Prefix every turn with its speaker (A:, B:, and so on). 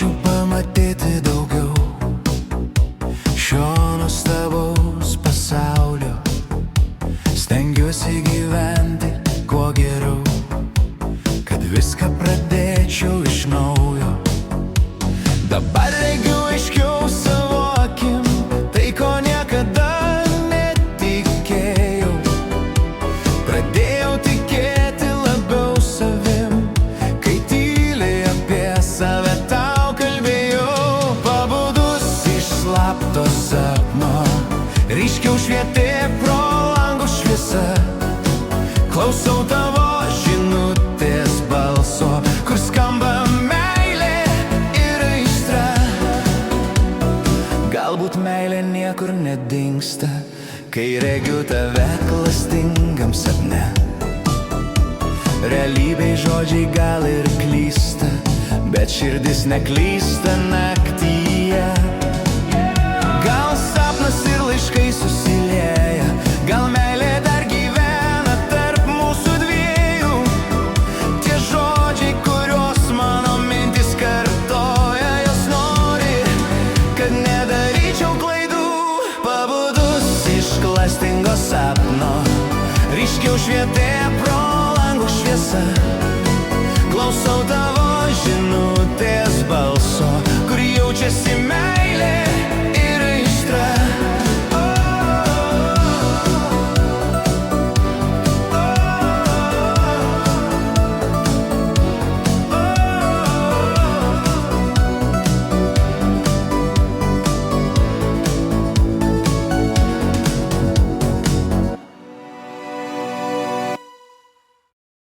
A: norėčiau pamatyti daugiau šio nuostabaus pasaulio. Stengiuosi gyventi kuo geriau, kad viską pradėčiau iš naujo. Dabar regiu aiškiau savo akim tai, ko niekada netikėjau. Pradėjau tikėti labiau savim, kai tyliai apie save tau kalbėjau. Pabudus iš slapto sapno, ryškiau švietė pro langus šviesa. Klausau tavo žinutės balso, kur skamba meilė ir aistra. Galbūt meilė niekur nedingsta, kai regiu tave klastingam sapne. Realybėj žodžiai gal ir klysta, bet širdis neklysta naktyje. Gal sapnas ir laiškai susilieja, gal meilė dar gyvena tarp mūsų dviejų. Tie žodžiai, kuriuos mano mintis kartoja, jos nori, kad nedaryčiau klaidų. Pabudus iš klastingo sapno, ryškiau švietė pro langus šviesa. Klausau tavo